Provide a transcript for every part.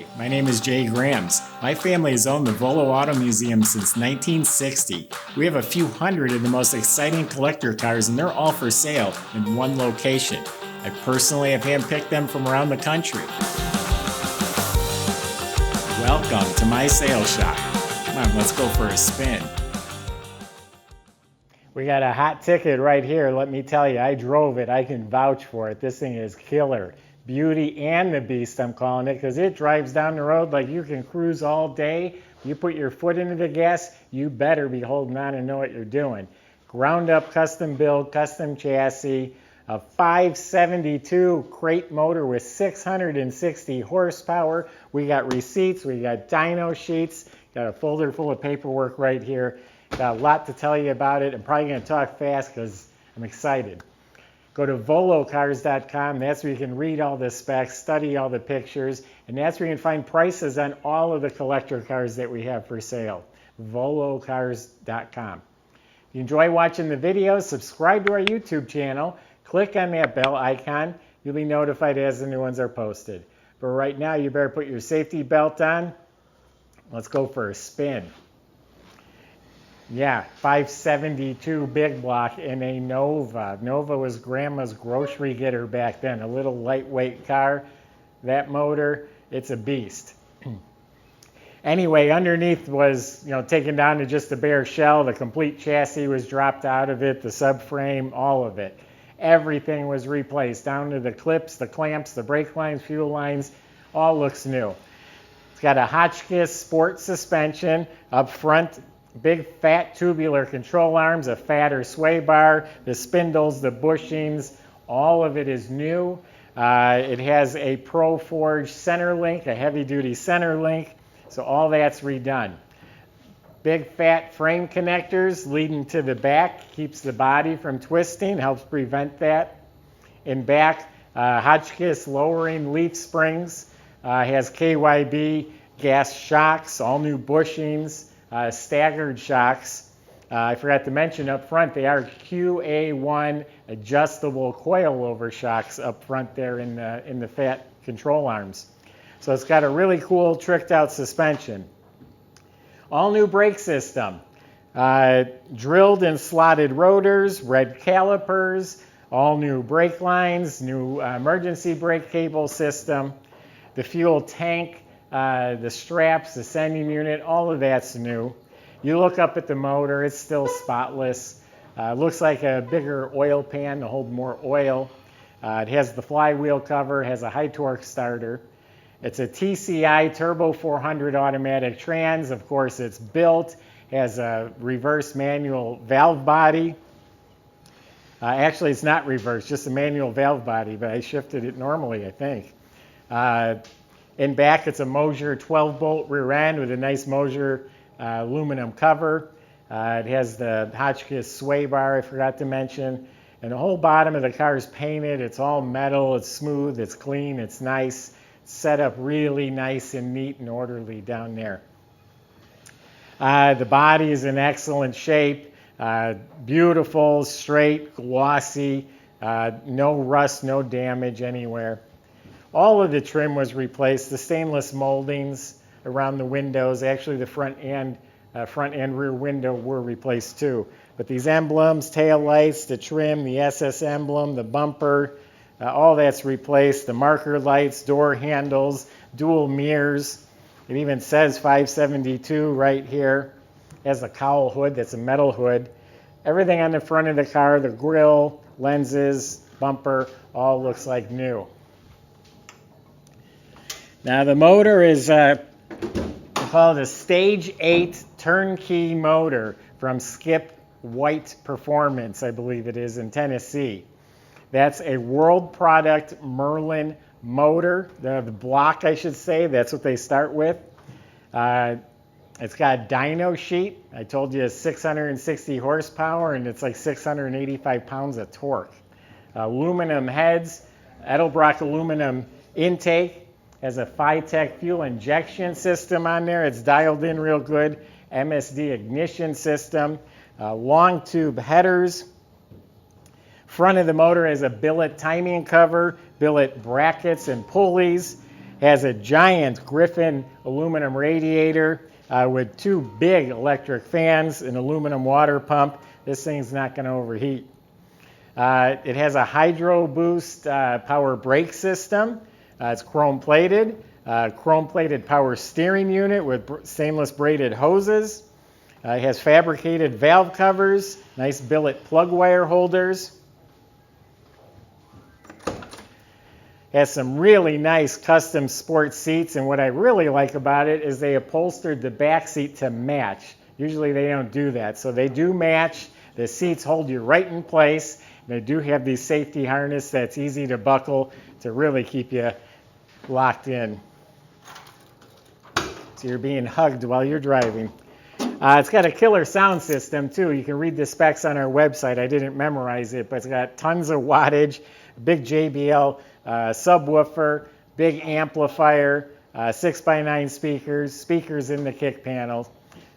Hi, my name is Jay Grams. My family has owned the Volo Auto Museum since 1960. We have a few hundred of the most exciting collector cars and they're all for sale in one location. I personally have handpicked them from around the country. Welcome to my sales shop. Come on, let's go for a spin. We got a hot ticket right here. Let me tell you, I drove it. I can vouch for it. This thing is killer. Beauty and the beast, I'm calling it, because it drives down the road like you can cruise all day. You put your foot into the gas, you better be holding on and know what you're doing. Ground up, custom build, custom chassis, a 572 crate motor with 660 horsepower. We got receipts, we got dyno sheets, got a folder full of paperwork right here. Got a lot to tell you about it. I'm probably going to talk fast because I'm excited. Go to volocars.com. That's where you can read all the specs, study all the pictures, and that's where you can find prices on all of the collector cars that we have for sale. volocars.com. If you enjoy watching the videos, subscribe to our YouTube channel. Click on that bell icon. You'll be notified as the new ones are posted. But right now, you better put your safety belt on. Let's go for a spin. Yeah, 572 big block in a Nova. Nova was Grandma's grocery getter back then, a little lightweight car. That motor, it's a beast. Anyway, underneath was, taken down to just a bare shell. The complete chassis was dropped out of it, the subframe, all of it. Everything was replaced, down to the clips, the clamps, the brake lines, fuel lines, all looks new. It's got a Hotchkiss sport suspension up front. Big fat tubular control arms, a fatter sway bar, the spindles, the bushings, all of it is new. It has a Pro Forge center link, a heavy duty center link, so all that's redone. Big fat frame connectors leading to the back, keeps the body from twisting, helps prevent that. In back, Hotchkiss lowering leaf springs, has KYB gas shocks, all new bushings. Staggered shocks. I forgot to mention up front, they are QA1 adjustable coilover shocks up front there in the fat control arms. So it's got a really cool tricked out suspension. All new brake system. Drilled and slotted rotors, red calipers, all new brake lines, new emergency brake cable system. The fuel tank, the straps, the sending unit, all of that's new. You look up at the motor, it's still spotless. Looks like a bigger oil pan to hold more oil. It has the flywheel cover, has a high torque starter. It's a TCI Turbo 400 automatic trans. Of course, it's built, has a reverse manual valve body. Actually, it's not reverse, just a manual valve body, but I shifted it normally, I think. In back, it's a Mosier 12-bolt rear end with a nice Mosier aluminum cover. It has the Hotchkiss sway bar I forgot to mention. And the whole bottom of the car is painted. It's all metal. It's smooth. It's clean. It's nice. It's set up really nice and neat and orderly down there. The body is in excellent shape. Beautiful, straight, glossy. No rust, no damage anywhere. All of the trim was replaced. The stainless moldings around the windows, actually the front and rear window were replaced too. But these emblems, tail lights, the trim, the SS emblem, the bumper, all that's replaced. The marker lights, door handles, dual mirrors. It even says 572 right here. It has a cowl hood, that's a metal hood. Everything on the front of the car, the grille, lenses, bumper, all looks like new. Now the motor is called a Stage 8 turnkey motor from Skip White Performance, I believe it is, in Tennessee. That's a world product Merlin motor, the block I should say, that's what they start with. It's got a dyno sheet. I told you it's 660 horsepower and it's like 685 pounds of torque. Aluminum heads, Edelbrock aluminum intake. Has a Phytech fuel injection system on there. It's dialed in real good. MSD ignition system. Long tube headers. Front of the motor has a billet timing cover, billet brackets and pulleys. Has a giant Griffin aluminum radiator with 2 big electric fans, an aluminum water pump. This thing's not going to overheat. It has a Hydro Boost power brake system. It's chrome plated power steering unit with stainless braided hoses. It has fabricated valve covers, nice billet plug wire holders. Has some really nice custom sport seats, and what I really like about it is they upholstered the back seat to match. Usually they don't do that, so they do match. The seats hold you right in place. They do have these safety harness that's easy to buckle to really keep you locked in. So you're being hugged while you're driving. It's got a killer sound system too. You can read the specs on our website. I didn't memorize it, but it's got tons of wattage, big JBL subwoofer, big amplifier, 6x9 speakers in the kick panels,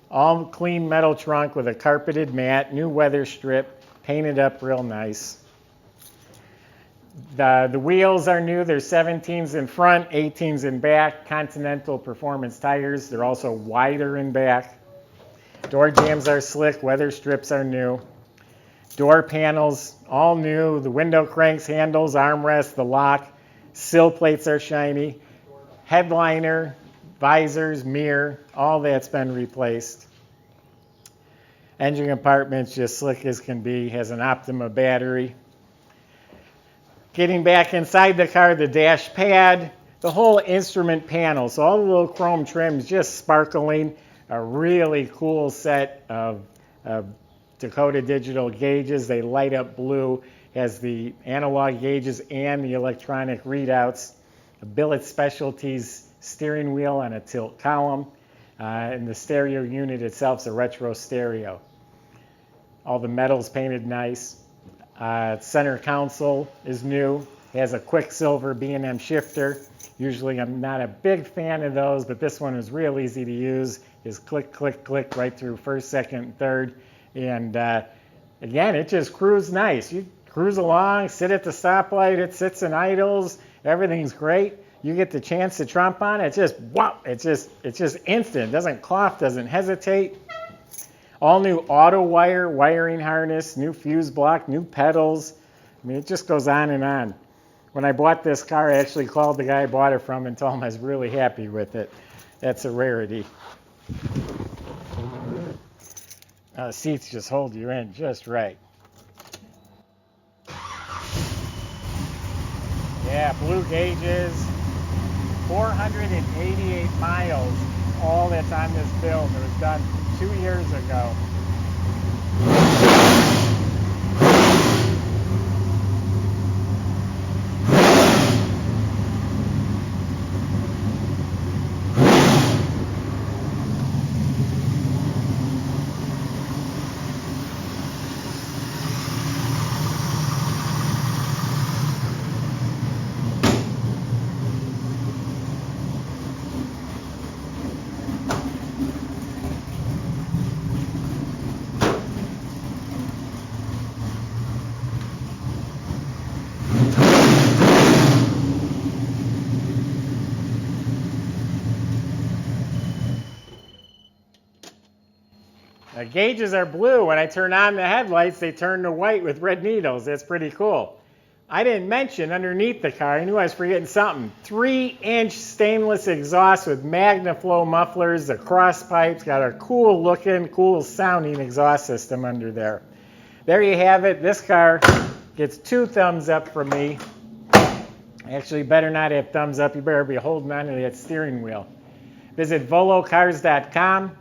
all clean metal trunk with a carpeted mat, new weather strip, painted up real nice. The wheels are new. They're 17s in front, 18s in back, Continental performance tires. They're also wider in back. Door jambs are slick, weather strips are new. Door panels, all new. The window cranks, handles, armrests, the lock. Sill plates are shiny. Headliner, visors, mirror, all that's been replaced. Engine compartment's just slick as can be. Has an Optima battery. Getting back inside the car, the dash pad, the whole instrument panel. So all the little chrome trims just sparkling. A really cool set of Dakota digital gauges. They light up blue. Has the analog gauges and the electronic readouts. A billet specialties steering wheel on a tilt column. And the stereo unit itself is a retro stereo. All the metal's painted nice. Center console is new. It has a Quicksilver B&M shifter. Usually I'm not a big fan of those, but this one is real easy to use. Just click, click, click right through first, second, third. And again, it just cruises nice. You cruise along, sit at the stoplight, it sits and idles, everything's great. You get the chance to tromp on it, it's just wow, it's just instant. It doesn't cough, doesn't hesitate. All new auto wire, wiring harness, new fuse block, new pedals. I mean, it just goes on and on. When I bought this car, I actually called the guy I bought it from and told him I was really happy with it. That's a rarity. Seats just hold you in just right. Yeah, blue gauges, 488 miles, all that's on this build. It was done 2 years ago. The gauges are blue. When I turn on the headlights, they turn to white with red needles. That's pretty cool. I didn't mention underneath the car, I knew I was forgetting something. 3-inch stainless exhaust with MagnaFlow mufflers, the cross pipes, got a cool looking, cool sounding exhaust system under there. There you have it. This car gets 2 thumbs up from me. Actually, better not have thumbs up. You better be holding on to that steering wheel. Visit volocars.com.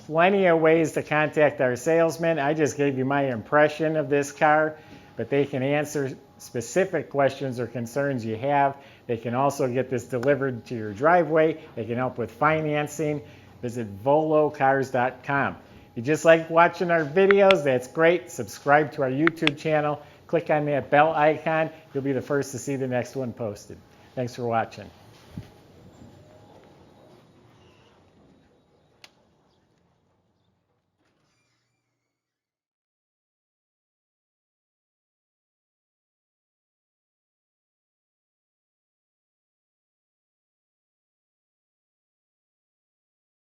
Plenty of ways to contact our salesman. I just gave you my impression of this car, but they can answer specific questions or concerns you have. They can also get this delivered to your driveway. They can help with financing. Visit volocars.com. If you just like watching our videos, that's great. Subscribe to our YouTube channel. Click on that bell icon. You'll be the first to see the next one posted. Thanks for watching.